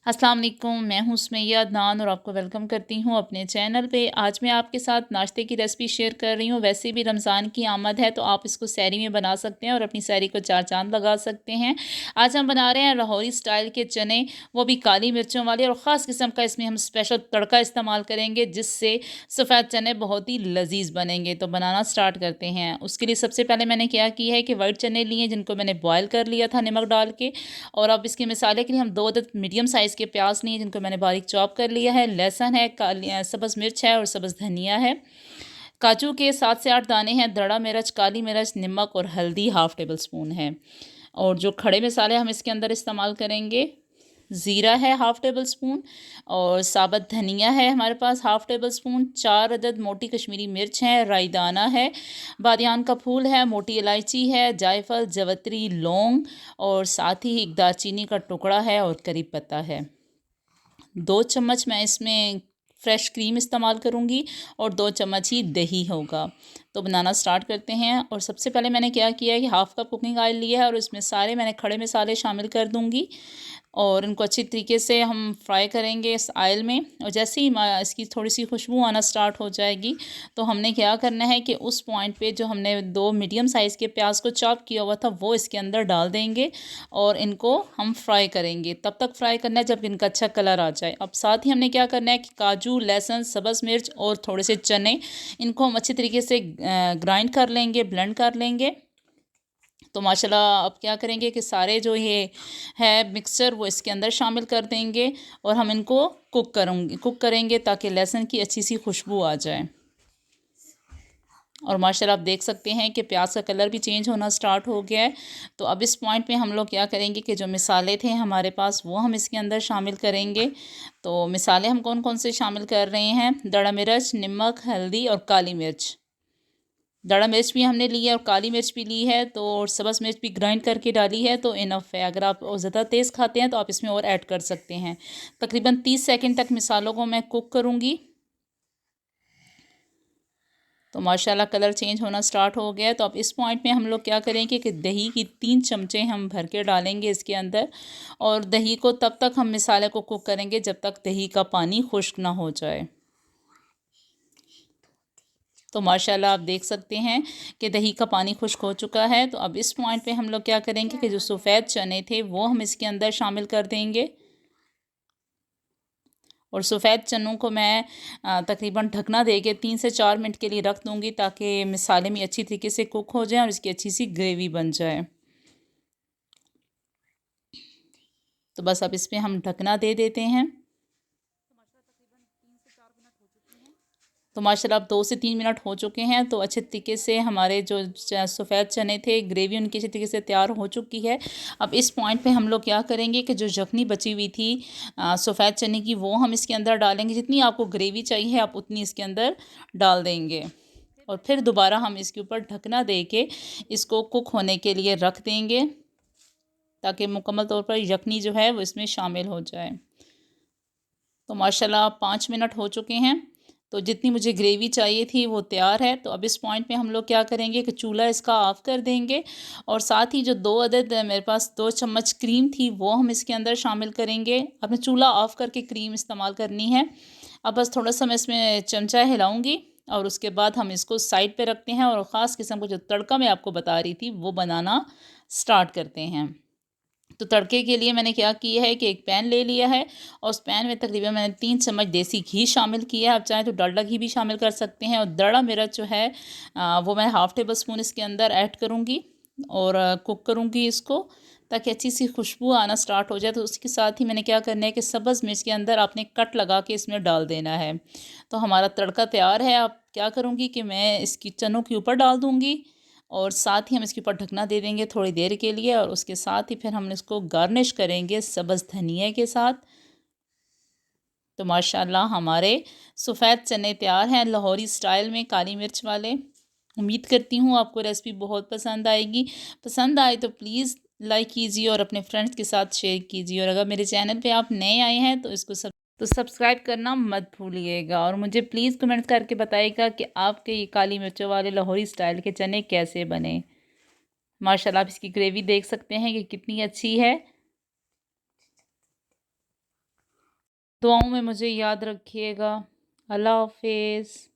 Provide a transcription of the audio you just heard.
अस्सलाम वालेकुम, मैं हूँ सुमैया अदनान और आपको वेलकम करती हूँ अपने चैनल पे। आज मैं आपके साथ नाश्ते की रेसिपी शेयर कर रही हूँ। वैसे भी रमज़ान की आमद है तो आप इसको सहरी में बना सकते हैं और अपनी सहरी को चार चाँद लगा सकते हैं। आज हम बना रहे हैं लाहौरी स्टाइल के चने, वो भी काली मिर्चों वाले, और ख़ास किस्म का इसमें हम स्पेशल तड़का इस्तेमाल करेंगे जिससे सफ़ेद चने बहुत ही लज़ीज़ बनेंगे। तो बनाना स्टार्ट करते हैं। उसके लिए सबसे पहले मैंने क्या किया है कि वाइट चने लिए जिनको मैंने बॉयल कर लिया था नमक डाल के। और अब इसके मसाले के लिए हम 2 अदद मीडियम साइज़ के प्याज लिए जिनको मैंने बारीक चॉप कर लिया है, लहसुन है, काली सब्ज़ मिर्च है और सब्ज़ धनिया है। काजू के 7 से 8 दाने हैं, दड़ा मिर्च, काली मिर्च, नमक और हल्दी हाफ़ टेबल स्पून है। और जो खड़े मसाले हम इसके अंदर इस्तेमाल करेंगे, ज़ीरा है हाफ़ टेबल स्पून, और साबुत धनिया है हमारे पास हाफ़ टेबल स्पून, 4 अदद मोटी कश्मीरी मिर्च है, राई दाना है, बादियान का फूल है, मोटी इलायची है, जायफल, जवित्री, लौंग, और साथ ही एक दालचीनी का टुकड़ा है और करी पत्ता है। 2 चम्मच मैं इसमें फ्रेश क्रीम इस्तेमाल करूँगी और 2 चम्मच ही दही होगा। तो बनाना स्टार्ट करते हैं। और सबसे पहले मैंने क्या किया है कि हाफ़ कप कुकिंग ऑयल लिया है और इसमें सारे मैंने खड़े मसाले शामिल कर दूँगी और इनको अच्छी तरीके से हम फ्राई करेंगे इस ऑयल में। और जैसे ही इसकी थोड़ी सी खुशबू आना स्टार्ट हो जाएगी तो हमने क्या करना है कि उस पॉइंट पे जो हमने 2 मीडियम साइज़ के प्याज को चॉप किया हुआ था वो इसके अंदर डाल देंगे और इनको हम फ्राई करेंगे। तब तक फ्राई करना है जब इनका अच्छा कलर आ जाए। अब साथ ही हमने क्या करना है कि काजू, लहसुन, सब्ज़ मिर्च और थोड़े से चने, इनको हम अच्छी तरीके से ग्राइंड कर लेंगे, ब्लेंड कर लेंगे। तो माशाल्लाह अब क्या करेंगे कि सारे जो ये है मिक्सचर वो इसके अंदर शामिल कर देंगे और हम इनको कुक करेंगे ताकि लहसुन की अच्छी सी खुशबू आ जाए। और माशाल्लाह आप देख सकते हैं कि प्याज का कलर भी चेंज होना स्टार्ट हो गया है। तो अब इस पॉइंट पे हम लोग क्या करेंगे कि जो मिसाले थे हमारे पास वो हम इसके अंदर शामिल करेंगे। तो मिसाले हम कौन कौन से शामिल कर रहे हैं, दड़ा मिर्च, नमक, हल्दी और काली मिर्च। दड़ा मिर्च भी हमने ली है और काली मिर्च भी ली है, तो और सब्ज़ मिर्च भी ग्राइंड करके डाली है, तो इनफ है। अगर आप और ज़्यादा तेज़ खाते हैं तो आप इसमें और ऐड कर सकते हैं। तकरीबन 30 सेकंड तक मिसालों को मैं कुक करूँगी। तो माशाल्लाह कलर चेंज होना स्टार्ट हो गया है। तो अब इस पॉइंट में हम लोग क्या करेंगे कि दही की 3 चमचे हम भर के डालेंगे इसके अंदर। और दही को तब तक हम मिसाले को कुक करेंगे जब तक दही का पानी खुश्क ना हो जाए। तो माशाल्लाह आप देख सकते हैं कि दही का पानी खुश्क हो चुका है। तो अब इस पॉइंट पे हम लोग क्या करेंगे कि जो सफ़ेद चने थे वो हम इसके अंदर शामिल कर देंगे। और सफ़ेद चनों को मैं तकरीबन ढकना दे के 3 से 4 मिनट के लिए रख दूँगी ताकि मसाले में अच्छी तरीके से कुक हो जाएँ और इसकी अच्छी सी ग्रेवी बन जाए। तो बस अब इस पे हम ढकना दे देते हैं। तो माशाल्लाह अब 2 से 3 मिनट हो चुके हैं। तो अच्छे तरीके से हमारे जो सफ़ेद चने थे, ग्रेवी उनकी अच्छी तरीके से तैयार हो चुकी है। अब इस पॉइंट पे हम लोग क्या करेंगे कि जो यखनी बची हुई थी सफ़ेद चने की, वो हम इसके अंदर डालेंगे। जितनी आपको ग्रेवी चाहिए आप उतनी इसके अंदर डाल देंगे। और फिर दोबारा हम इसके ऊपर ढकना दे के इसको कुक होने के लिए रख देंगे ताकि मुकम्मल तौर पर यखनी जो है वो इसमें शामिल हो जाए। तो माशाल्लाह 5 मिनट हो चुके हैं। तो जितनी मुझे ग्रेवी चाहिए थी वो तैयार है। तो अब इस पॉइंट पे हम लोग क्या करेंगे कि चूल्हा इसका ऑफ़ कर देंगे और साथ ही जो 2 अदद मेरे पास 2 चम्मच क्रीम थी वो हम इसके अंदर शामिल करेंगे। अपने चूल्हा ऑफ़ करके क्रीम इस्तेमाल करनी है। अब बस थोड़ा-सा मैं इसमें चमचा हिलाऊँगी और उसके बाद हम इसको साइड पे रखते हैं और ख़ास किस्म का जो तड़का मैं आपको बता रही थी वो बनाना स्टार्ट करते हैं। तो तड़के के लिए मैंने क्या किया है कि एक पैन ले लिया है और उस पैन में तकरीबन मैंने 3 चम्मच देसी घी शामिल किया है। आप चाहें तो डालडा घी भी शामिल कर सकते हैं। और दड़ा मिर्च जो है वो मैं हाफ़ टेबल स्पून इसके अंदर ऐड करूँगी और कुक करूँगी इसको ताकि अच्छी सी खुशबू आना स्टार्ट हो जाए। तो उसके साथ ही मैंने क्या करना है कि सब्ज़ मिर्च के अंदर आपने कट लगा के इसमें डाल देना है। तो हमारा तड़का तैयार है। अब क्या करूँगी कि मैं इसकी चनों के ऊपर डाल दूँगी और साथ ही हम इसके ऊपर ढकना दे देंगे थोड़ी देर के लिए। और उसके साथ ही फिर हम इसको गार्निश करेंगे सब्ज़ धनिया के साथ। तो माशाल्लाह हमारे सफ़ेद चने तैयार हैं लाहौरी स्टाइल में काली मिर्च वाले। उम्मीद करती हूँ आपको रेसिपी बहुत पसंद आएगी। पसंद आए तो प्लीज़ लाइक कीजिए और अपने फ्रेंड्स के साथ शेयर कीजिए। और अगर मेरे चैनल पे आप नए आए हैं तो इसको सब्सक्राइब करना मत भूलिएगा। और मुझे प्लीज़ कमेंट करके बताइएगा कि आपके ये काली मिर्चों वाले लाहौरी स्टाइल के चने कैसे बने। माशाल्लाह आप इसकी ग्रेवी देख सकते हैं कि कितनी अच्छी है। दुआओं में मुझे याद रखिएगा। अल्लाह हाफिज़।